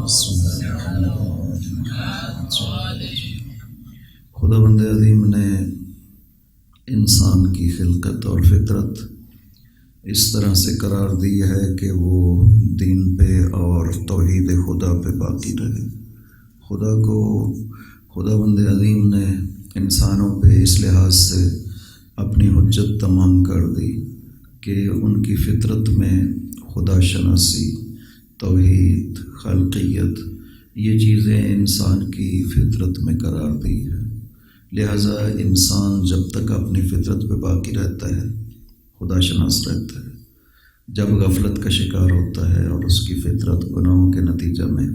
بسم اللہ الرحمن الرحیم۔ خداوند عظیم نے انسان کی خلقت اور فطرت اس طرح سے قرار دی ہے کہ وہ دین پہ اور توحید خدا پہ باقی رہے۔ خداوند عظیم نے انسانوں پہ اس لحاظ سے اپنی حجت تمام کر دی کہ ان کی فطرت میں خدا شناسی، توحید، خلقیت، یہ چیزیں انسان کی فطرت میں قرار دی ہے۔ لہٰذا انسان جب تک اپنی فطرت پہ باقی رہتا ہے، خدا شناس رہتا ہے۔ جب غفلت کا شکار ہوتا ہے اور اس کی فطرت گناہوں کے نتیجہ میں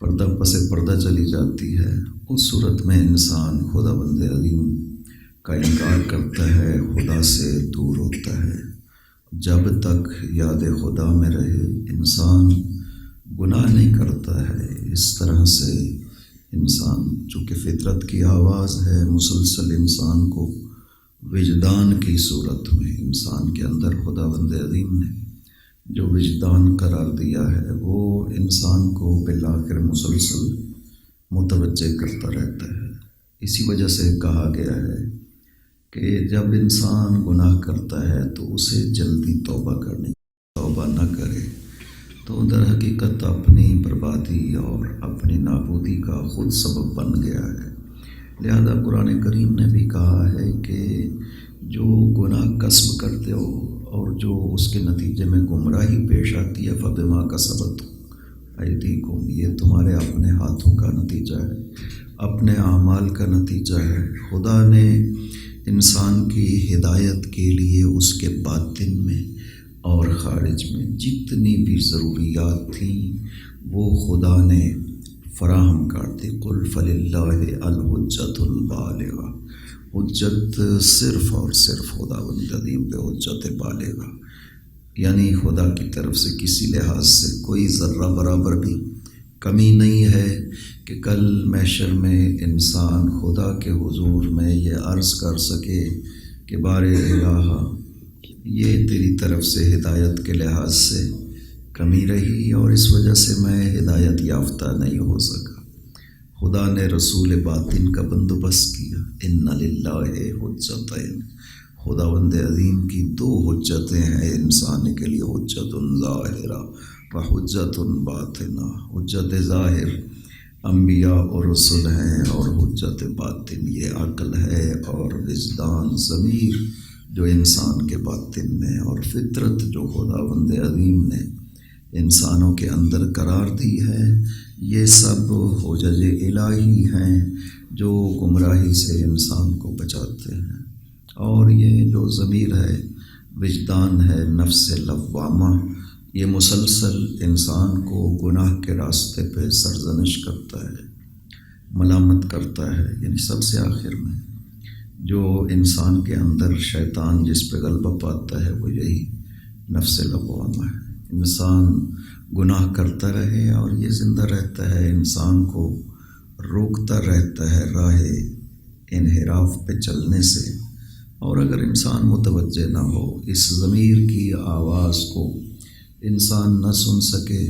پردہ پسے پردہ چلی جاتی ہے، اس صورت میں انسان خداوند عظیم کا انکار کرتا ہے، خدا سے دور ہوتا ہے۔ جب تک یاد خدا میں رہے انسان گناہ نہیں کرتا ہے۔ اس طرح سے انسان چونکہ فطرت کی آواز ہے، مسلسل انسان کو وجدان کی صورت میں انسان کے اندر خداوند عظیم نے جو وجدان قرار دیا ہے وہ انسان کو بالآخر مسلسل متوجہ کرتا رہتا ہے۔ اسی وجہ سے کہا گیا ہے کہ جب انسان گناہ کرتا ہے تو اسے جلدی توبہ نہ کرے تو در حقیقت اپنی بربادی اور اپنی نابودی کا خود سبب بن گیا ہے۔ لہذا قرآن کریم نے بھی کہا ہے کہ جو گناہ کسب کرتے ہو اور جو اس کے نتیجے میں گمراہی پیش آتی ہے، فبما کسبت ایدیکم، یہ تمہارے اپنے ہاتھوں کا نتیجہ ہے، اپنے اعمال کا نتیجہ ہے۔ خدا نے انسان کی ہدایت کے لیے اس کے باطن میں اور خارج میں جتنی بھی ضروریات تھیں وہ خدا نے فراہم کر دی۔ قل فللہ الحجۃ البالغہ، حجت صرف اور صرف خداوند عظیم پہ حجت بالغہ، یعنی خدا کی طرف سے کسی لحاظ سے کوئی ذرہ برابر بھی کمی نہیں ہے کہ کل محشر میں انسان خدا کے حضور میں یہ عرض کر سکے کہ بار الہ، یہ تیری طرف سے ہدایت کے لحاظ سے کمی رہی اور اس وجہ سے میں ہدایت یافتہ نہیں ہو سکا۔ خدا نے رسول باطن کا بندوبست کیا۔ ان للہ حجتین، خداوند عظیم کی دو حجتیں ہیں انسان کے لیے، حجت ظاہرہ و حجت باطنہ۔ حجت ظاہر انبیاء اور رسل ہیں اور حجت باطن یہ عقل ہے اور وجدان، ضمیر جو انسان کے باطن میں، اور فطرت جو خداوند عظیم نے انسانوں کے اندر قرار دی ہے۔ یہ سب حجج الہی ہیں جو گمراہی سے انسان کو بچاتے ہیں۔ اور یہ جو ضمیر ہے، وجدان ہے، نفس لوامہ، یہ مسلسل انسان کو گناہ کے راستے پہ سرزنش کرتا ہے، ملامت کرتا ہے۔ یعنی سب سے آخر میں جو انسان کے اندر شیطان جس پہ غلبہ پاتا ہے وہ یہی نفس لوامہ ہے۔ انسان گناہ کرتا رہے اور یہ زندہ رہتا ہے، انسان کو روکتا رہتا ہے راہ انحراف پہ چلنے سے۔ اور اگر انسان متوجہ نہ ہو، اس ضمیر کی آواز کو انسان نہ سن سکے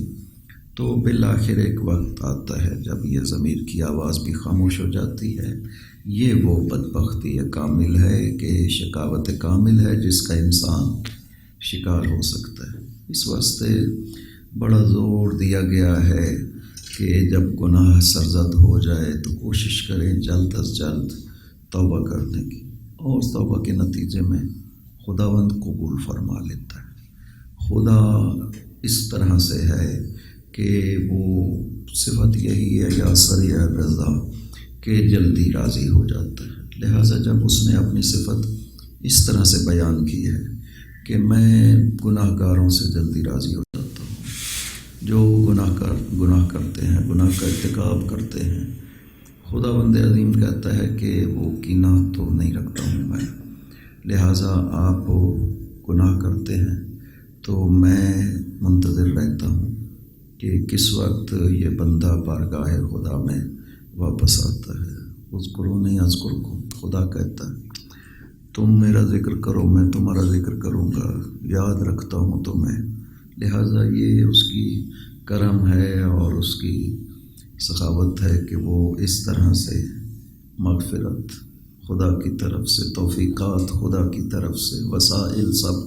تو بالآخر ایک وقت آتا ہے جب یہ ضمیر کی آواز بھی خاموش ہو جاتی ہے۔ یہ وہ بدبختی کامل ہے کہ شقاوت کامل ہے جس کا انسان شکار ہو سکتا ہے۔ اس واسطے بڑا زور دیا گیا ہے کہ جب گناہ سرزد ہو جائے تو کوشش کریں جلد از جلد توبہ کرنے کی، اور توبہ کے نتیجے میں خداوند قبول فرما لیتا ہے۔ خدا اس طرح سے ہے کہ وہ صفت یہی ہے، یا سریع الرضا، کہ جلدی راضی ہو جاتا ہے۔ لہٰذا جب اس نے اپنی صفت اس طرح سے بیان کی ہے کہ میں گناہ گاروں سے جلدی راضی ہو جاتا ہوں، جو گناہ کرتے ہیں، گناہ کا ارتکاب کرتے ہیں، خداوند عظیم کہتا ہے کہ وہ کینہ تو نہیں رکھتا ہوں میں۔ لہٰذا آپ گناہ کرتے ہیں تو میں منتظر رہتا ہوں کہ کس وقت یہ بندہ بارگاہ خدا میں واپس آتا ہے۔ اذکرونی اذکرکم، خدا کہتا ہے تم میرا ذکر کرو میں تمہارا ذکر کروں گا، یاد رکھتا ہوں تمہیں۔ لہٰذا یہ اس کی کرم ہے اور اس کی سخاوت ہے کہ وہ اس طرح سے مغفرت خدا کی طرف سے، توفیقات خدا کی طرف سے، وسائل سب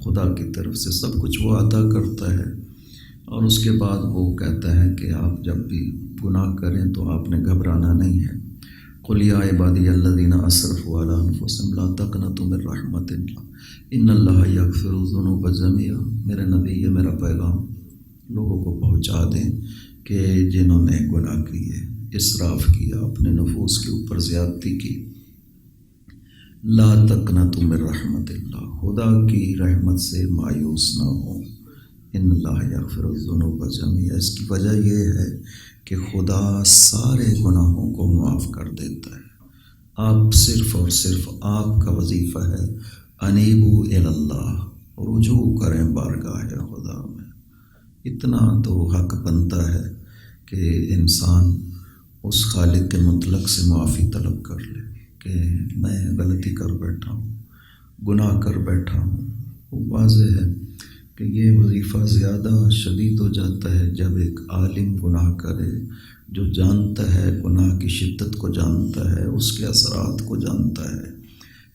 خدا کی طرف سے، سب کچھ وہ عطا کرتا ہے۔ اور اس کے بعد وہ کہتا ہے کہ آپ جب بھی گناہ کریں تو آپ نے گھبرانا نہیں ہے۔ قل یا عبادی الذین اسرفوا علی انفسہم لا تقنطوا من رحمۃ اللہ ان اللہ یغفر الذنوب جميعا۔ میرے نبی، یہ میرا پیغام لوگوں کو پہنچا دیں کہ جنہوں نے گناہ کیے، اسراف کیا، اپنے نفوس کے اوپر زیادتی کی، لا تقنطوا من رحمۃ اللہ، خدا کی رحمت سے مایوس نہ ہوں۔ ان اللہ یغفر الذنوب جميعا، اس کی وجہ یہ ہے کہ خدا سارے گناہوں کو معاف کر دیتا ہے۔ آپ صرف اور صرف آپ کا وظیفہ ہے انیبوا الی اللہ، رجوع کریں بارگاہ خدا میں۔ اتنا تو حق بنتا ہے کہ انسان اس خالق مطلق سے معافی طلب کر لے کہ میں غلطی کر بیٹھا ہوں، گناہ کر بیٹھا ہوں۔ وہ واضح ہے کہ یہ وظیفہ زیادہ شدید ہو جاتا ہے جب ایک عالم گناہ کرے، جو جانتا ہے، گناہ کی شدت کو جانتا ہے، اس کے اثرات کو جانتا ہے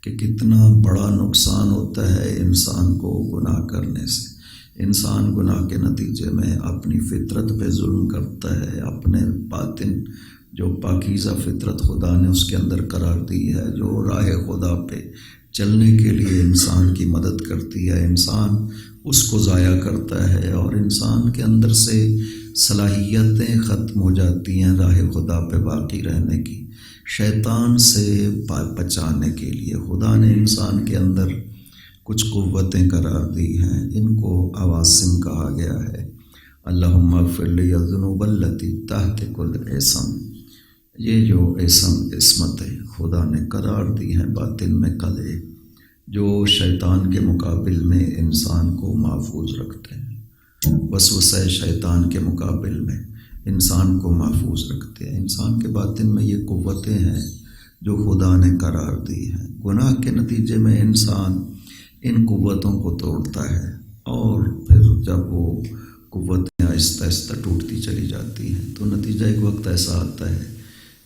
کہ کتنا بڑا نقصان ہوتا ہے انسان کو گناہ کرنے سے۔ انسان گناہ کے نتیجے میں اپنی فطرت پہ ظلم کرتا ہے، اپنے باطن جو پاکیزہ فطرت خدا نے اس کے اندر قرار دی ہے، جو راہ خدا پہ چلنے کے لیے انسان کی مدد کرتی ہے، انسان اس کو ضائع کرتا ہے اور انسان کے اندر سے صلاحیتیں ختم ہو جاتی ہیں راہ خدا پہ باقی رہنے کی۔ شیطان سے بچانے کے لیے خدا نے انسان کے اندر کچھ قوتیں قرار دی ہیں، ان کو عواصم کہا گیا ہے۔ اللہم اغفر لی الذنوب التی تحت کل اسم، یہ جو عصمتیں خدا نے قرار دی ہیں باطن میں قلعے، جو شیطان کے مقابل میں انسان کو محفوظ رکھتے ہیں، وسوسہ شیطان کے مقابل میں انسان کو محفوظ رکھتے ہیں۔ انسان کے باطن میں یہ قوتیں ہیں جو خدا نے قرار دی ہیں۔ گناہ کے نتیجے میں انسان ان قوتوں کو توڑتا ہے اور پھر جب وہ قوتیں آہستہ آہستہ ٹوٹتی چلی جاتی ہیں تو نتیجہ ایک وقت ایسا آتا ہے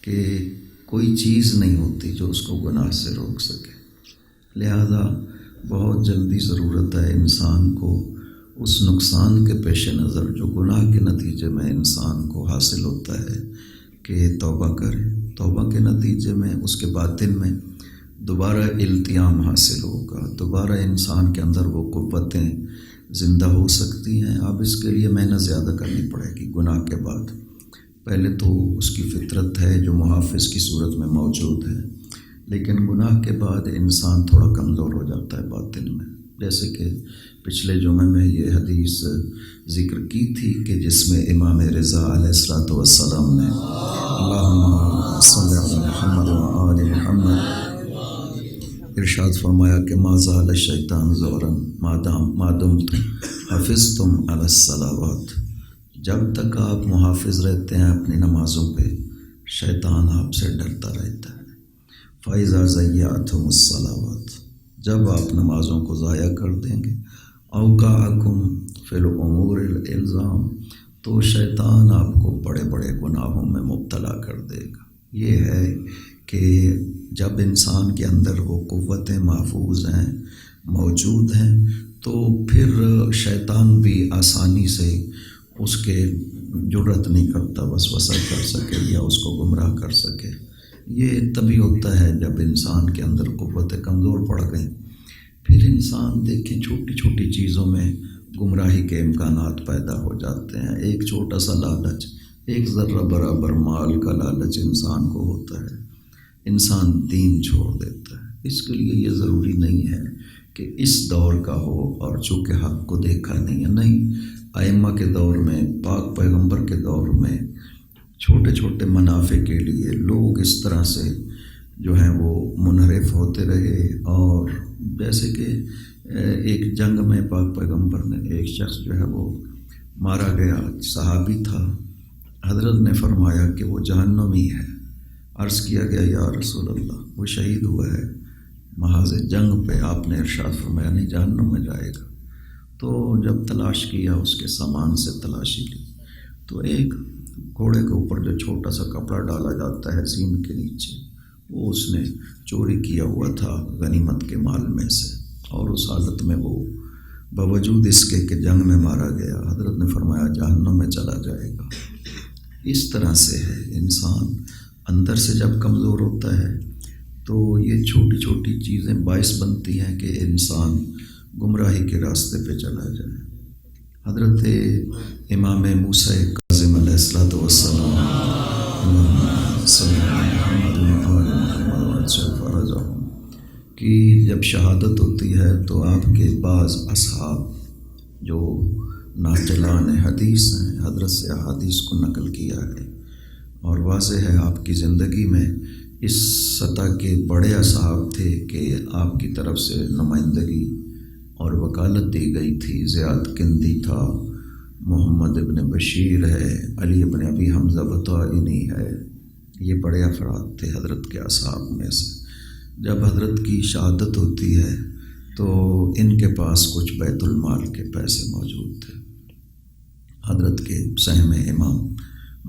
کہ کوئی چیز نہیں ہوتی جو اس کو گناہ سے روک سکے۔ لہذا بہت جلدی ضرورت ہے انسان کو اس نقصان کے پیش نظر جو گناہ کے نتیجے میں انسان کو حاصل ہوتا ہے کہ توبہ کرے۔ توبہ کے نتیجے میں اس کے باطن میں دوبارہ التیام حاصل ہوگا، دوبارہ انسان کے اندر وہ قوتیں زندہ ہو سکتی ہیں۔ اب اس کے لیے محنت زیادہ کرنی پڑے گی گناہ کے بعد۔ پہلے تو اس کی فطرت ہے جو محافظ کی صورت میں موجود ہے، لیکن گناہ کے بعد انسان تھوڑا کمزور ہو جاتا ہے باطن میں، جیسے کہ پچھلے جمعے میں یہ حدیث ذکر کی تھی کہ جس میں امام رضا علیہ السلام نے اللہم صلی علی محمد و آل محمد ارشاد فرمایا کہ ما زال الشیطان زورا ما دمتم حفظتم علی الصلوات، جب تک آپ محافظ رہتے ہیں اپنی نمازوں پہ شیطان آپ سے ڈرتا رہتا ہے۔ فَإِذَا ضَيَّعْتُمُ الصَّلَوَاتِ، جب آپ نمازوں کو ضائع کر دیں گے، أَوْقَعَكُمْ فِي الْأُمُورِ الْإِلْزَامِ، تو شیطان آپ کو بڑے بڑے گناہوں میں مبتلا کر دے گا۔ یہ ہے کہ جب انسان کے اندر وہ قوتیں محفوظ ہیں، موجود ہیں، تو پھر شیطان بھی آسانی سے اس کے جرأت نہیں کرتا وسوسہ کر سکے یا اس کو گمراہ کر سکے۔ یہ تبھی ہوتا ہے جب انسان کے اندر قوتیں کمزور پڑ گئیں، پھر انسان دیکھیں چھوٹی چھوٹی چیزوں میں گمراہی کے امکانات پیدا ہو جاتے ہیں۔ ایک چھوٹا سا لالچ، ایک ذرہ برابر مال کا لالچ انسان کو ہوتا ہے، انسان دین چھوڑ دیتا ہے۔ اس کے لیے یہ ضروری نہیں ہے کہ اس دور کا ہو اور چونکہ حق کو دیکھا نہیں ہے، نہیں، ائمہ کے دور میں، پاک پیغمبر کے دور میں چھوٹے چھوٹے منافع کے لیے لوگ اس طرح سے جو ہیں وہ منحرف ہوتے رہے، اور جیسے کہ ایک جنگ میں پاک پیغمبر نے ایک شخص جو ہے وہ مارا گیا، صحابی تھا، حضرت نے فرمایا کہ وہ جہنمی ہے۔ عرض کیا گیا یا رسول اللہ وہ شہید ہوا ہے محاذ جنگ پہ، آپ نے ارشاد فرمایا نہیں جہنم میں جائے گا۔ تو جب تلاش کیا، اس کے سامان سے تلاشی لی، تو ایک گھوڑے کے اوپر جو چھوٹا سا کپڑا ڈالا جاتا ہے سین کے نیچے، وہ اس نے چوری کیا ہوا تھا غنیمت کے مال میں سے، اور اس حالت میں وہ باوجود اس کے کہ جنگ میں مارا گیا، حضرت نے فرمایا جہنم میں چلا جائے گا۔ اس طرح سے ہے انسان اندر سے جب کمزور ہوتا ہے تو یہ چھوٹی چھوٹی چیزیں باعث بنتی ہیں کہ انسان گمراہی کے راستے پہ چلا جائے۔ حضرت امام موسیٰ کاظم علیہ الصلوۃ والسلام کی جب شہادت ہوتی ہے تو آپ کے بعض اصحاب جو ناقلان حدیث ہیں حضرت سے احادیث کو نقل کیا ہے، اور واضح ہے آپ کی زندگی میں اس سطح کے بڑے اصحاب تھے کہ آپ کی طرف سے نمائندگی اور وکالت دی گئی تھی۔ زیاد کندی تھا، محمد ابن بشیر ہے، علی ابن ابی حمزہ بطائنی ہے، یہ بڑے افراد تھے حضرت کے اصحاب میں سے۔ جب حضرت کی شہادت ہوتی ہے تو ان کے پاس کچھ بیت المال کے پیسے موجود تھے، حضرت کے سہم امام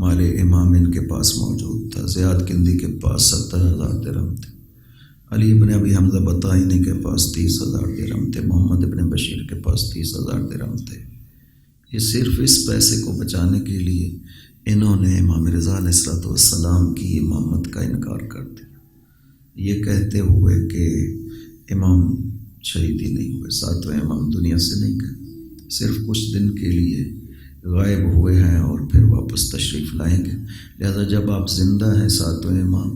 مال امام ان کے پاس موجود تھا۔ زیاد کندی کے پاس 70,000 درہم تھے، علی ابن ابی حمزہ بطائنی کے پاس 30,000 درہم تھے، محمد ابن بشیر کے پاس 30,000 درہم تھے۔ یہ صرف اس پیسے کو بچانے کے لیے انہوں نے امام رضا علیہ الصلوۃ والسلام کی امامت کا انکار کر دیا، یہ کہتے ہوئے کہ امام شہید ہی نہیں ہوئے، ساتویں امام دنیا سے نہیں گئے، صرف کچھ دن کے لیے غائب ہوئے ہیں اور پھر واپس تشریف لائیں گے۔ لہذا جب آپ زندہ ہیں ساتویں امام،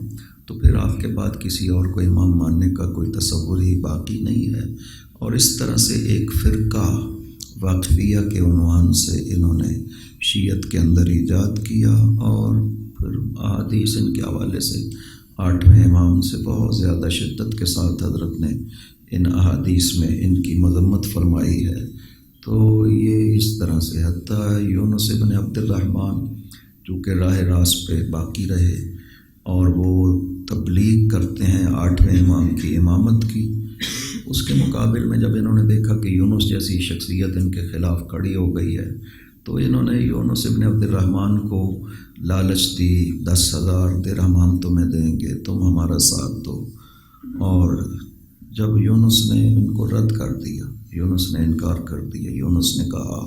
تو پھر آپ کے بعد کسی اور کو امام ماننے کا کوئی تصور ہی باقی نہیں ہے۔ اور اس طرح سے ایک فرقہ واقفیہ کے عنوان سے انہوں نے شیعت کے اندر ایجاد کیا، اور پھر احادیث ان کے حوالے سے 8ویں امام سے بہت زیادہ شدت کے ساتھ حضرت نے ان احادیث میں ان کی مذمت فرمائی ہے۔ تو یہ اس طرح سے حتیٰ یونس ابن عبد الرحمن چونکہ راہ راست پہ باقی رہے اور وہ تبلیغ کرتے ہیں 8ویں امام کی امامت کی، اس کے مقابل میں جب انہوں نے دیکھا کہ یونس جیسی شخصیت ان کے خلاف کھڑی ہو گئی ہے تو انہوں نے یونس ابن عبد الرحمن کو لالچ دی، 10,000 درہم ہم تمہیں دیں گے، تم ہمارا ساتھ دو۔ اور جب یونس نے ان کو رد کر دیا، یونس نے انکار کر دیا، یونس نے کہا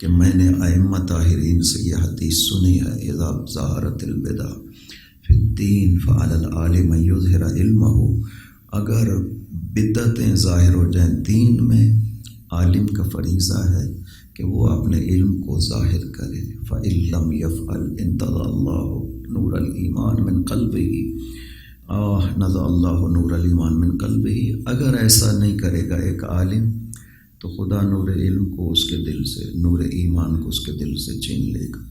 کہ میں نے ائمہ طاہرین سے یہ حدیث سنی ہے، اذا ظہرت البدع فی الدین فعلی العالم ان یظہر علمہ، اگر بدعتیں ظاہر ہو جائیں دین میں، عالم کا فریضہ ہے کہ وہ اپنے علم کو ظاہر کرے۔ فَإِن لَّمْ يَفْعَلْ انتزع اللَّهُ نُورَ الْإِيمَانِ مِنْ قَلْبِهِ نزع اللہ نور الایمان من قلبہ، اگر ایسا نہیں کرے گا ایک عالم تو خدا نور علم کو اس کے دل سے، نور ایمان کو اس کے دل سے چھین لے گا۔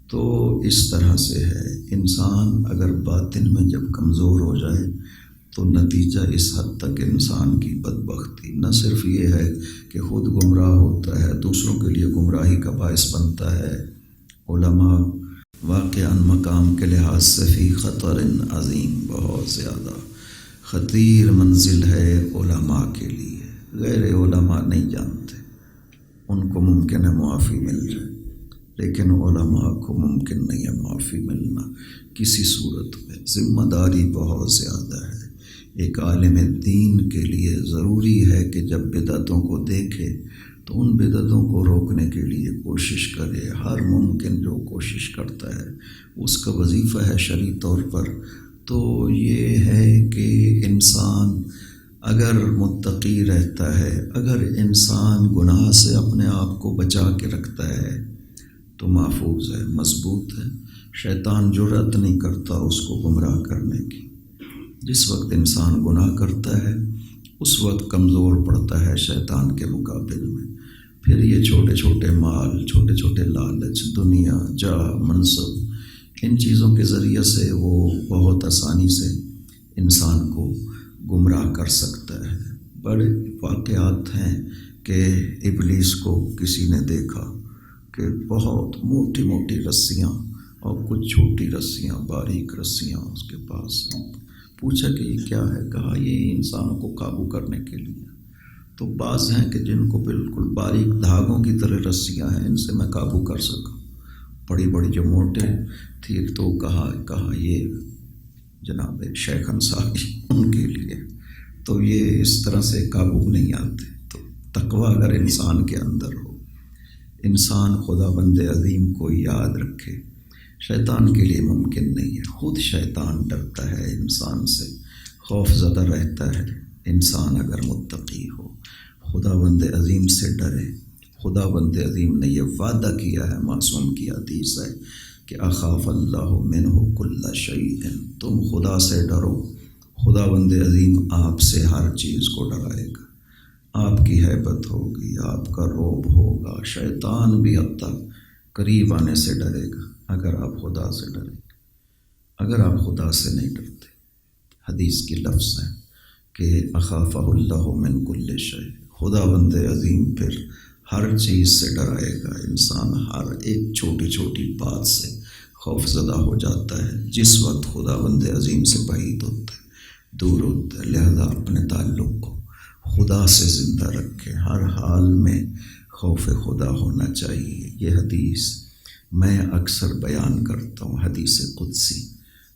تو اس طرح سے ہے، انسان اگر باطن میں جب کمزور ہو جائے تو نتیجہ اس حد تک انسان کی بدبختی نہ صرف یہ ہے کہ خود گمراہ ہوتا ہے، دوسروں کے لیے گمراہی کا باعث بنتا ہے۔ علماء واقعاً مقام کے لحاظ سے فی خطر عظیم، بہت زیادہ خطیر منزل ہے علماء کے لیے، غیر علماء نہیں جانتے، ان کو ممکن ہے معافی مل جائے، لیکن علماء کو ممکن نہیں ہے معافی ملنا کسی صورت میں، ذمہ داری بہت زیادہ ہے۔ ایک عالم دین کے لیے ضروری ہے کہ جب بدعتوں کو دیکھے تو ان بدعتوں کو روکنے کے لیے کوشش کرے، ہر ممکن جو کوشش کرتا ہے اس کا وظیفہ ہے شرعی طور پر۔ تو یہ ہے کہ انسان اگر متقی رہتا ہے، اگر انسان گناہ سے اپنے آپ کو بچا کے رکھتا ہے تو محفوظ ہے، مضبوط ہے، شیطان جرأت نہیں کرتا اس کو گمراہ کرنے کی۔ جس وقت انسان گناہ کرتا ہے اس وقت کمزور پڑتا ہے شیطان کے مقابل میں، پھر یہ چھوٹے چھوٹے مال، چھوٹے چھوٹے لالچ، دنیا، جاہ، منصب، ان چیزوں کے ذریعے سے وہ بہت آسانی سے انسان کو گمراہ کر سکتا ہے۔ بڑے واقعات ہیں کہ ابلیس کو کسی نے دیکھا کہ بہت موٹی موٹی رسیاں اور کچھ چھوٹی رسیاں، باریک رسیاں اس کے پاس ہیں، پوچھا کہ یہ کیا ہے؟ کہا یہ انسانوں کو قابو کرنے کے لیے۔ تو بعض ہیں کہ جن کو بالکل باریک دھاگوں کی طرح رسیاں ہیں، ان سے میں قابو کر سکا، بڑی بڑی جو موٹے تھی تو کہا یہ جناب شیخ انصاری ان کے لیے، تو یہ اس طرح سے قابو نہیں آتے۔ تو تقویٰ اگر انسان کے اندر ہو، انسان خدا بند عظیم کو یاد رکھے، شیطان کے لیے ممکن نہیں ہے۔ خود شیطان ڈرتا ہے انسان سے، خوف زدہ رہتا ہے۔ انسان اگر متقی ہو، خدا بند عظیم سے ڈرے۔ خدا بند عظیم نے یہ وعدہ کیا ہے، معصوم کی حدیث ہے کہ اخاف اللہ منہ کل شیء، تم خدا سے ڈرو، خدا بند عظیم آپ سے ہر چیز کو ڈرائے گا۔ آپ کی ہیبت ہوگی، آپ کا رعب ہوگا، شیطان بھی حتیٰ قریب آنے سے ڈرے گا اگر آپ خدا سے ڈریں گے۔ اگر آپ خدا سے نہیں ڈرتے، حدیث کی لفظ ہے کہ اخافہ اللہ من کل شیء، خدا بند عظیم پھر ہر چیز سے ڈرائے گا۔ انسان ہر ایک چھوٹی چھوٹی بات سے خوف زدہ ہو جاتا ہے جس وقت خدا بند عظیم سے بعید ہوتا ہے، دور ہوتا ہے۔ لہذا اپنے تعلق کو خدا سے زندہ رکھے، ہر حال میں خوف خدا ہونا چاہیے۔ یہ حدیث میں اکثر بیان کرتا ہوں، حدیث قدسی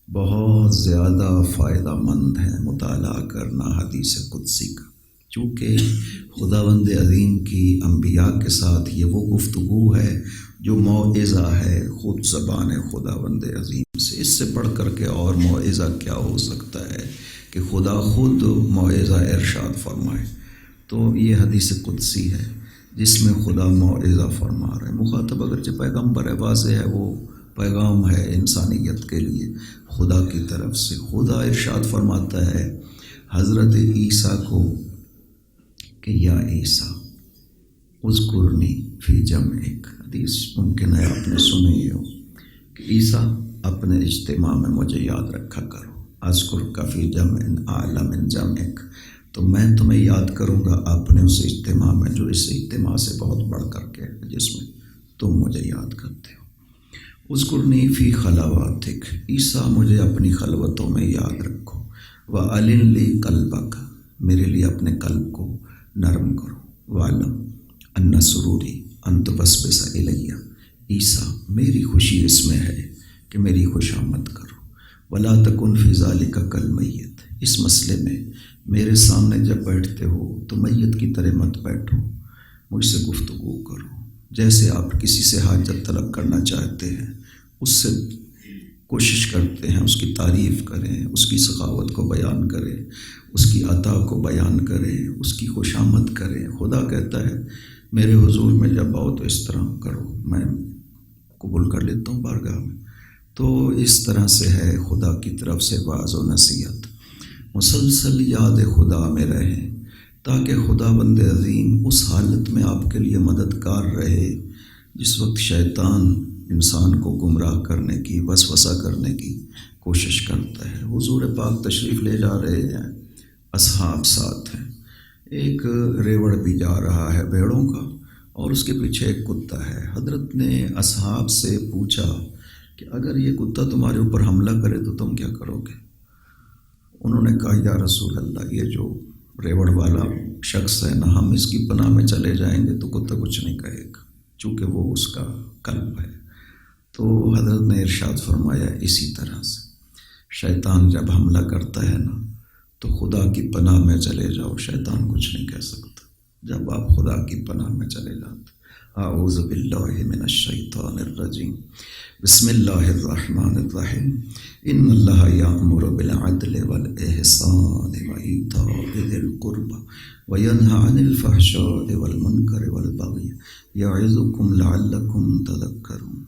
بہت زیادہ فائدہ مند ہے مطالعہ کرنا حدیث قدسی کا، چونکہ خداوند عظیم کی انبیاء کے ساتھ یہ وہ گفتگو ہے جو موعظہ ہے، خود زبان خداوند عظیم سے۔ اس سے پڑھ کر کے اور موعظہ کیا ہو سکتا ہے کہ خدا خود موعظہ ارشاد فرمائے۔ تو یہ حدیث قدسی ہے جس میں خدا موعظہ فرما رہا ہے۔ مخاطب اگرچہ پیغمبر ہے، واضح ہے، وہ پیغام ہے انسانیت کے لیے خدا کی طرف سے۔ خدا ارشاد فرماتا ہے حضرت عیسیٰ کو کہ یا عیسیٰ اذکرنی فی جمعک، حدیث ممکن ہے آپ نے سنی ہو کہ عیسیٰ اپنے اجتماع میں مجھے یاد رکھا کرو، اذکرک فی جمع اعلی من جمعک، تو میں تمہیں یاد کروں گا اپنے اس اجتماع میں جو اس اجتماع سے بہت بڑھ کر کے ہے، جس میں تم مجھے یاد کرتے ہو۔ اذکرنی فی خلواتک، عیسیٰ مجھے اپنی خلوتوں میں یاد رکھو، وَأَلِن لِّی قَلْبَکَ، میرے لیے اپنے قلب کو نرم کرو، وَعْلَمْ أَنَّ سُرُورِی أَن تُبَسْبِسَ إِلَیَّ، عیسیٰ میری خوشی اس میں ہے کہ میری خوشامد کرو، وَلَا تَکُن فِی ذَلِکَ کَالْمَیِّت، اس مسئلے میں میرے سامنے جب بیٹھتے ہو تو میت کی طرح مت بیٹھو، مجھ سے گفتگو کرو، جیسے آپ کسی سے حاجت طلب کرنا چاہتے ہیں، اس سے کوشش کرتے ہیں اس کی تعریف کریں، اس کی سخاوت کو بیان کریں، اس کی عطا کو بیان کریں، اس کی خوشامد کریں۔ خدا کہتا ہے میرے حضور میں جب آؤ تو اس طرح کرو، میں قبول کر لیتا ہوں بارگاہ میں۔ تو اس طرح سے ہے خدا کی طرف سے واعظ و نصیحت۔ مسلسل یاد خدا میں رہیں تاکہ خدا بند عظیم اس حالت میں آپ کے لیے مددگار رہے جس وقت شیطان انسان کو گمراہ کرنے کی، وسوسہ کرنے کی کوشش کرتا ہے۔ حضور پاک تشریف لے جا رہے ہیں، اصحاب ساتھ ہیں، ایک ریوڑ بھی جا رہا ہے بھیڑوں کا اور اس کے پیچھے ایک کتا ہے۔ حضرت نے اصحاب سے پوچھا کہ اگر یہ کتا تمہارے اوپر حملہ کرے تو تم کیا کرو گے؟ انہوں نے کہا یا رسول اللہ، یہ جو ریوڑ والا شخص ہے نا، ہم اس کی پناہ میں چلے جائیں گے تو کتا کچھ نہیں کہے گا، چونکہ وہ اس کا قلب ہے۔ تو حضرت نے ارشاد فرمایا اسی طرح سے شیطان جب حملہ کرتا ہے نا تو خدا کی پناہ میں چلے جاؤ، شیطان کچھ نہیں کہہ سکتا جب آپ خدا کی پناہ میں چلے جاتے۔ اعوذ باللہ من الشیطان الرجیم، بسم اللہ الرحمن الرحیم، ان اللہ یأمر بالعدل والاحسان وایتاء ذی القربى وینہی عن الفحشاء والمنکر والبغی یعظکم لعلکم تذکرون۔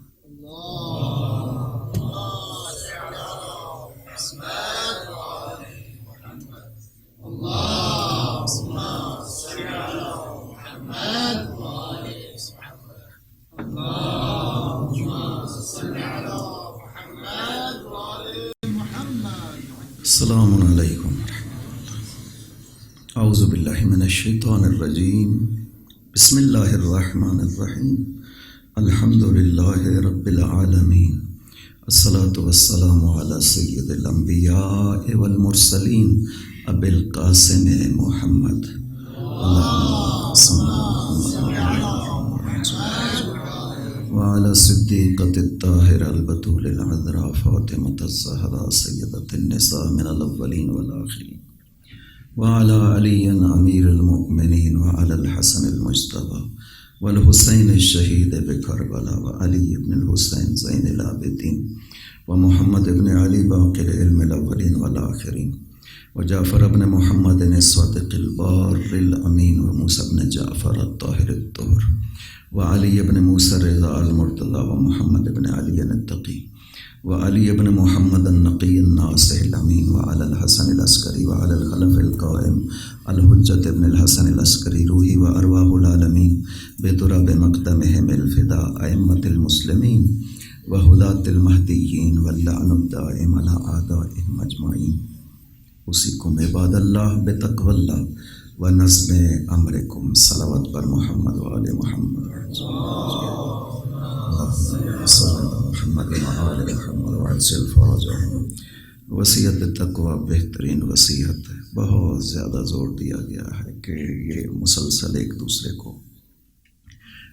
السلام علیکم ورحمۃ اللہ۔ اعوذ باللہ من الشیطان الرجیم، بسم اللہ الرحمن الرحیم، الحمد للہ رب العالمین، الصلاۃ والسلام علی سید الانبیاء والمرسلین ابی القاسم محمد اللہم صل علی محمد وعلى الصديقة الطاهرة البتول العذراء فاطمة الزهراء سيدة النساء من الأولين والآخرين وعلى علي أمير المؤمنين وعلى الحسن المجتبى والحسين الشهيد بكربلاء وعلي بن الحسين زين العابدين ومحمد بن علي باقي العلم الأولين والآخرين وجعفر بن محمد الصادق البار الأمين وموسى بن جعفر الطاهر الطهر وعلي بن موسى الرضا المرتضى ومحمد بن علي التقي وعلي بن محمد النقي الناصح الأمين وعلى الحسن العسكري وعلى الخلف القائم الحجة بن الحسن العسكري روحي وأرواح العالمين بتراب مقدمهم الفداء أئمة المسلمين وهداة المهديين واللعن الدائم على أعدائهم أجمعين أوصيكم عباد الله بتقوى الله ونظم امرکم صلوات پر محمد و آل محمد محمد و آل محمد وعجل فرجهم۔ وصیت تقوی بہترین وصیت ہے، بہت زیادہ زور دیا گیا ہے کہ یہ مسلسل ایک دوسرے کو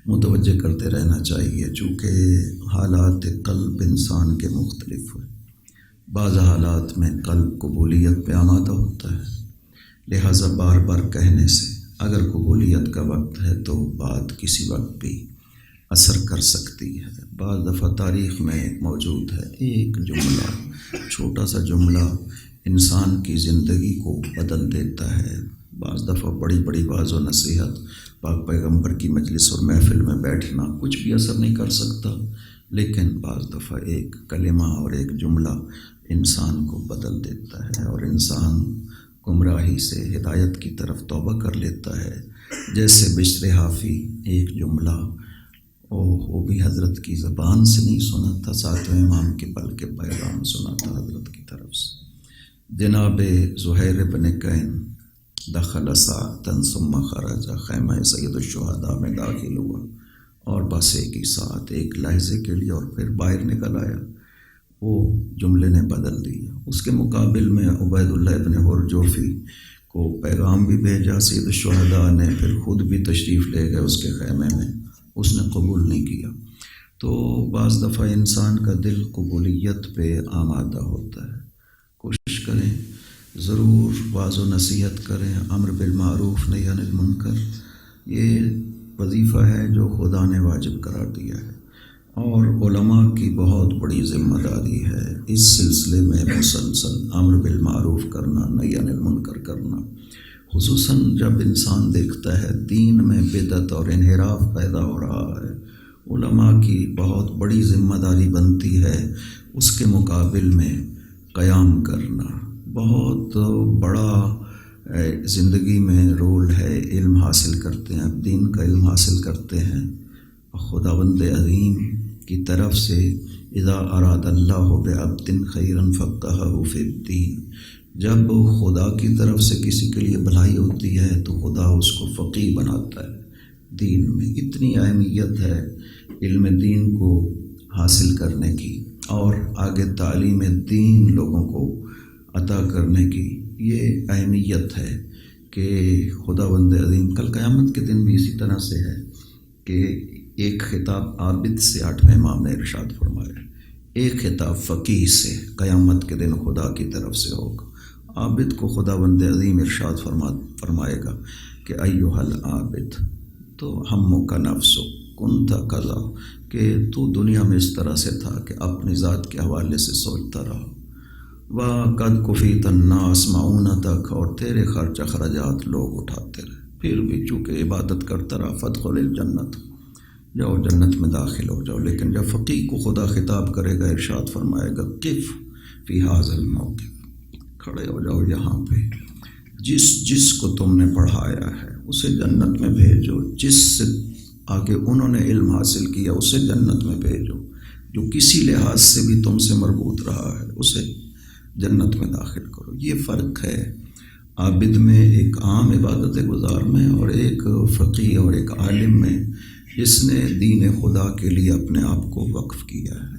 متوجہ کرتے رہنا چاہیے، چونکہ حالات قلب انسان کے مختلف ہیں۔ بعض حالات میں قلب قبولیت پہ آمادہ ہوتا ہے، لہٰذا بار بار کہنے سے اگر قبولیت کا وقت ہے تو بات کسی وقت بھی اثر کر سکتی ہے۔ بعض دفعہ تاریخ میں موجود ہے ایک جملہ، چھوٹا سا جملہ انسان کی زندگی کو بدل دیتا ہے۔ بعض دفعہ بڑی بڑی واعظ و نصیحت، پاک پیغمبر کی مجلس اور محفل میں بیٹھنا کچھ بھی اثر نہیں کر سکتا، لیکن بعض دفعہ ایک کلمہ اور ایک جملہ انسان کو بدل دیتا ہے اور انسان گمراہی سے ہدایت کی طرف توبہ کر لیتا ہے۔ جیسے بشر حافی ایک جملہ وہ بھی حضرت کی زبان سے نہیں سنا تھا، ساتویں امام کے بلکہ پیغام سنا تھا حضرت کی طرف سے۔ جناب زہیر بن کین دخل ساعتاً ثم خرج، خیمہ سید الشہداء میں داخل ہوا اور بس ایک ہی ساتھ ایک لحظے کے لیے اور پھر باہر نکل آیا، وہ جملے نے بدل دیا۔ اس کے مقابل میں عبید اللہ ابن ہرجوفی کو پیغام بھی بھیجا سید الشہداء نے، پھر خود بھی تشریف لے گئے اس کے خیمے میں، اس نے قبول نہیں کیا۔ تو بعض دفعہ انسان کا دل قبولیت پہ آمادہ ہوتا ہے۔ کوشش کریں، ضرور واعظ و نصیحت کریں، امر بالمعروف نہی عن المنکر، یہ وظیفہ ہے جو خدا نے واجب قرار دیا ہے اور علماء کی بہت بڑی ذمہ داری ہے اس سلسلے میں مسلسل امر بالمعروف کرنا، نہی عن المنکر کرنا، خصوصاً جب انسان دیکھتا ہے دین میں بدعت اور انحراف پیدا ہو رہا ہے۔ علماء کی بہت بڑی ذمہ داری بنتی ہے اس کے مقابل میں قیام کرنا۔ بہت بڑا زندگی میں رول ہے، علم حاصل کرتے ہیں، اب دین کا علم حاصل کرتے ہیں، خداوند عظیم کی طرف سے اذا اراد اللہ بعبد خیرا فقہہ فی الدین، جب خدا کی طرف سے کسی کے لیے بھلائی ہوتی ہے تو خدا اس کو فقیہ بناتا ہے۔ دین میں اتنی اہمیت ہے علم دین کو حاصل کرنے کی اور آگے تعلیم دین لوگوں کو عطا کرنے کی، یہ اہمیت ہے کہ خداوند عظیم کل قیامت کے دن بھی اسی طرح سے ہے کہ ایک خطاب عابد سے 8ویں امام نے ارشاد فرمایا، ایک خطاب فقیہ سے قیامت کے دن خدا کی طرف سے ہوگا۔ عابد کو خداوند عظیم ارشاد فرمائے گا کہ ایھا العابد تو ہمک نفسک کنت کذا، کہ تو دنیا میں اس طرح سے تھا کہ اپنی ذات کے حوالے سے سوچتا رہا، وقد کفیت الناس معونتک، اور تیرے خرچ اخراجات لوگ اٹھاتے رہے، پھر بھی چونکہ عبادت کرتا رہا، فادخل الجنت، جاؤ جنت میں داخل ہو جاؤ۔ لیکن جب فقیہ کو خدا خطاب کرے گا، ارشاد فرمائے گا قف فی ھذا الموقف، کھڑے ہو جاؤ یہاں پہ، جس کو تم نے پڑھایا ہے اسے جنت میں بھیجو، جس سے آگے انہوں نے علم حاصل کیا اسے جنت میں بھیجو، جو کسی لحاظ سے بھی تم سے مربوط رہا ہے اسے جنت میں داخل کرو۔ یہ فرق ہے عابد میں، ایک عام عبادت گزار میں، اور ایک فقیہ اور ایک عالم میں جس نے دین خدا کے لیے اپنے آپ کو وقف کیا ہے۔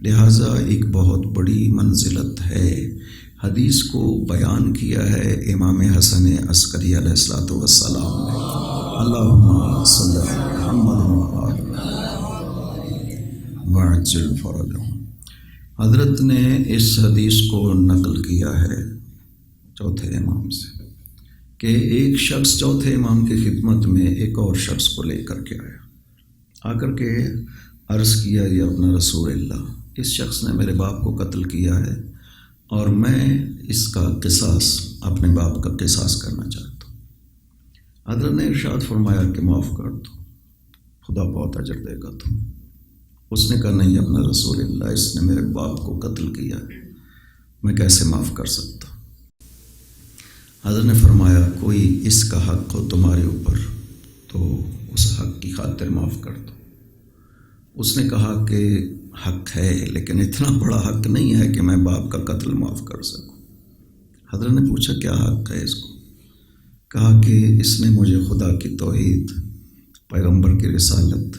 لہٰذا ایک بہت بڑی منزلت ہے۔ حدیث کو بیان کیا ہے امام حسن عسکری علیہ السلام نے، اللہم صلی علی محمد وعجل فرجهم۔ حضرت نے اس حدیث کو نقل کیا ہے چوتھے امام سے کہ ایک شخص چوتھے امام کی خدمت میں ایک اور شخص کو لے کر کے آیا، آ کر کے عرض کیا یہ اپنا رسول اللہ، اس شخص نے میرے باپ کو قتل کیا ہے اور میں اس کا قصاص، اپنے باپ کا قصاص کرنا چاہتا ہوں۔ حضرت نے ارشاد فرمایا کہ معاف کر دو، خدا بہت اجر دے گا تم۔ اس نے کہا نہیں اپنا رسول اللہ، اس نے میرے باپ کو قتل کیا ہے، میں کیسے معاف کر سکتا ہوں؟ حضرت نے فرمایا کوئی اس کا حق ہو تمہارے اوپر تو اس حق کی خاطر معاف کر دو۔ اس نے کہا کہ حق ہے لیکن اتنا بڑا حق نہیں ہے کہ میں باپ کا قتل معاف کر سکوں۔ حضرت نے پوچھا کیا حق ہے اس کو؟ کہا کہ اس نے مجھے خدا کی توحید، پیغمبر کی رسالت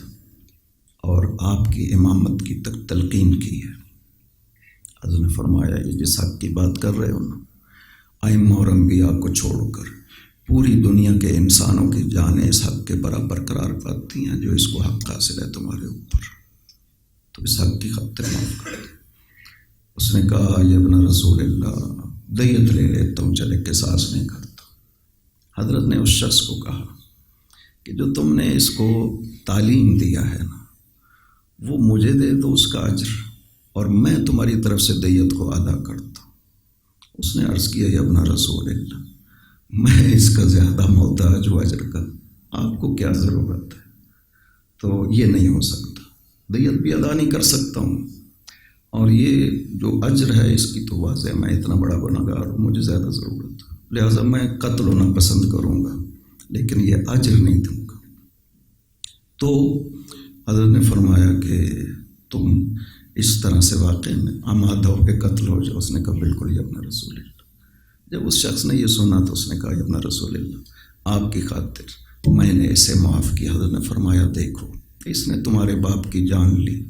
اور آپ کی امامت کی تلقین کی ہے۔ حضرت نے فرمایا یہ جس حق کی بات کر رہے ہو نا، ائمہ اور انبیاء کو چھوڑ کر پوری دنیا کے انسانوں کی جانیں اس حق کے برابر قرار پاتی ہیں جو اس کو حق حاصل ہے تمہارے اوپر، تو اس حق کی خاطر معاف کر دیں۔ اس نے کہا یہ ابن رسول اللہ دیت لے لیتا ہوں، چلے قصاص نہیں کرتا۔ حضرت نے اس شخص کو کہا کہ جو تم نے اس کو تعلیم دیا ہے نا، وہ مجھے دے دو اس کا اجر اور میں تمہاری طرف سے دیت کو ادا کرتا ہوں۔ اس نے عرض کیا یا ابن رسول اللہ، میں اس کا زیادہ محتاج ہوں اجر کا، آپ کو کیا ضرورت ہے؟ تو یہ نہیں ہو سکتا، دیت بھی ادا نہیں کر سکتا ہوں، اور یہ جو اجر ہے اس کی تو واضح میں اتنا بڑا گنہگار ہوں، مجھے زیادہ ضرورت ہے، لہٰذا میں قتل ہونا پسند کروں گا لیکن یہ اجر نہیں دوں گا۔ تو حضرت نے فرمایا کہ تم اس طرح سے واقع میں آمادہ ہو کے قتل ہو جاؤ۔ اس نے کہا بالکل یا ابن رسول اللہ۔ جب اس شخص نے یہ سنا تو اس نے کہا یا ابن رسول اللہ آپ کی خاطر میں نے اسے معاف کیا۔ حضرت نے فرمایا دیکھو اس نے تمہارے باپ کی جان لی،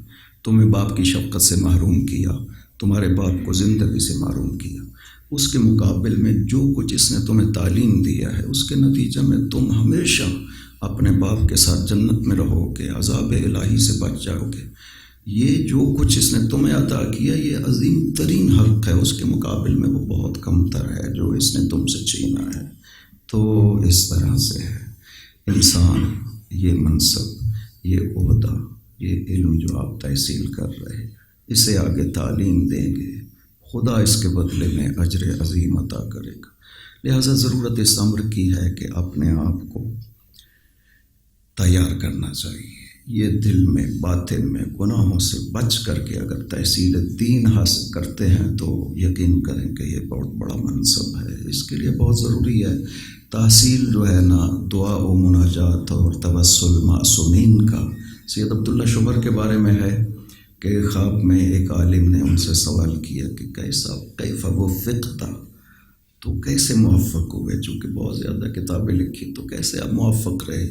تمہیں باپ کی شفقت سے محروم کیا، تمہارے باپ کو زندگی سے محروم کیا، اس کے مقابل میں جو کچھ اس نے تمہیں تعلیم دیا ہے اس کے نتیجہ میں تم ہمیشہ اپنے باپ کے ساتھ جنت میں رہو گے، عذاب الہی سے بچ جاؤ گے۔ یہ جو کچھ اس نے تمہیں عطا کیا یہ عظیم ترین حق ہے، اس کے مقابل میں وہ بہت کم تر ہے جو اس نے تم سے چھینا ہے۔ تو اس طرح سے ہے انسان یہ منصب، یہ عہدہ، یہ علم جو آپ تحصیل کر رہے ہیں اسے آگے تعلیم دیں گے، خدا اس کے بدلے میں اجر عظیم عطا کرے گا۔ لہٰذا ضرورت اس امر کی ہے کہ اپنے آپ کو تیار کرنا چاہیے۔ یہ دل میں باطن میں گناہوں سے بچ کر کے اگر تحصیل دین حاصل کرتے ہیں تو یقین کریں کہ یہ بہت بڑا منصب ہے۔ اس کے لیے بہت ضروری ہے تحصیل جو ہے نا دعا و مناجات اور توسل معصومین کا۔ سید عبداللہ شبر کے بارے میں ہے کہ خواب میں ایک عالم نے ان سے سوال کیا کہ کیف وفقت، تو کیسے موفق ہوئے، چونکہ بہت زیادہ کتابیں لکھی تو کیسے آپ موفق رہے؟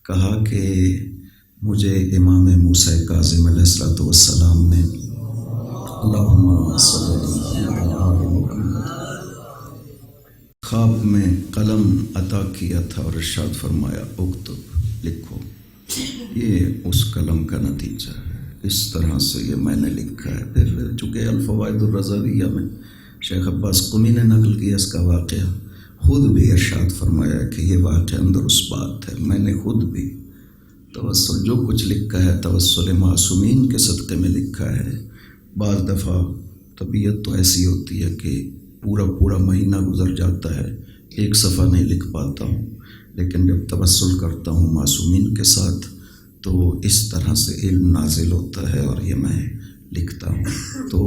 کہا کہ مجھے امام موسیٰ کاظم علیہ السلام نے اللہم صلی علی محمد خواب میں قلم عطا کیا تھا اور ارشاد فرمایا اکتب، لکھو، یہ اس قلم کا نتیجہ ہے، اس طرح سے یہ میں نے لکھا ہے۔ پھر چونکہ الفوائد الرضویہ میں شیخ عباس قمی نے نقل کیا اس کا واقعہ، خود بھی ارشاد فرمایا کہ یہ واقعہ اندر اس بات ہے، میں نے خود بھی توسل جو کچھ لکھا ہے توسل معصومین کے صدقے میں لکھا ہے۔ بعض دفعہ طبیعت تو ایسی ہوتی ہے کہ پورا مہینہ گزر جاتا ہے، ایک صفحہ نہیں لکھ پاتا ہوں، لیکن جب توسل کرتا ہوں معصومین کے ساتھ تو اس طرح سے علم نازل ہوتا ہے اور یہ میں لکھتا ہوں۔ تو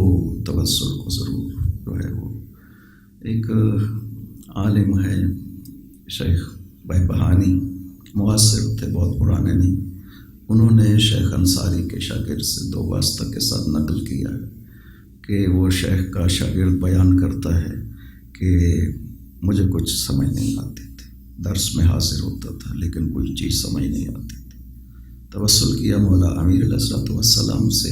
توسل کو ضرور جو ہے وہ ایک عالم ہے شیخ بہبہانی، معاصر تھے، بہت پرانے نہیں، انہوں نے شیخ انصاری کے شاگرد سے دو واسطہ کے ساتھ نقل کیا ہے کہ وہ شیخ کا شاگرد بیان کرتا ہے کہ مجھے کچھ سمجھ نہیں آتی تھی، درس میں حاضر ہوتا تھا لیکن کوئی چیز سمجھ نہیں آتی تھی، توسل کیا مولا امیر علیہ السلام سے،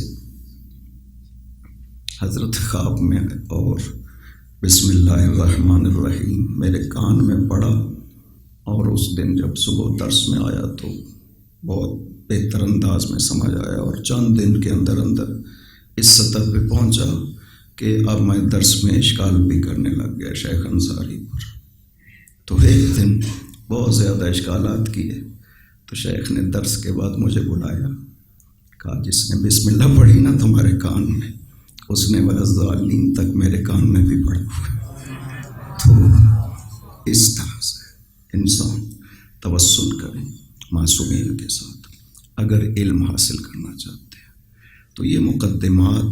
حضرت خواب میں اور بسم اللہ الرحمن الرحیم میرے کان میں پڑا، اور اس دن جب صبح درس میں آیا تو بہت بہتر انداز میں سمجھ آیا اور چند دن کے اندر اندر اس سطح پہ پہنچا کہ اب میں درس میں اشکال بھی کرنے لگ گیا شیخ انصاری پر۔ تو ایک دن بہت زیادہ اشکالات کیے تو شیخ نے درس کے بعد مجھے بلایا، کہا جس نے بسم اللہ پڑھی نا تمہارے کان میں، اس نے وَلَضَّالِّينَ تک میرے کان میں بھی پڑھا ہوا۔ تو اس طرح سے انسان توسل کرے معصومین کے ساتھ اگر علم حاصل کرنا چاہتے ہیں۔ تو یہ مقدمات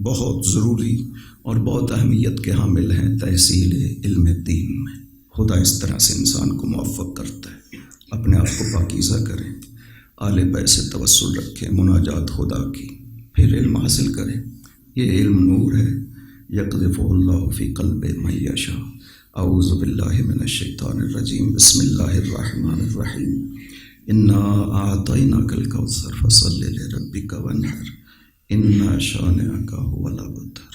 بہت ضروری اور بہت اہمیت کے حامل ہیں تحصیل علم دین میں۔ خدا اس طرح سے انسان کو موفق کرتا ہے۔ اپنے آپ کو پاکیزہ کریں، اعلی پہ سے توسل رکھیں، مناجات خدا کی، پھر علم حاصل کریں۔ یہ علم نور ہے، یقذف اللہ فی قلب من یشاء۔ اعوذ باللہ من الشیطان الرجیم، بسم اللہ الرحمن الرحیم۔ انا اعطیناک الکوثر فصل لربک وانحر ان شانئک ھو الابتر۔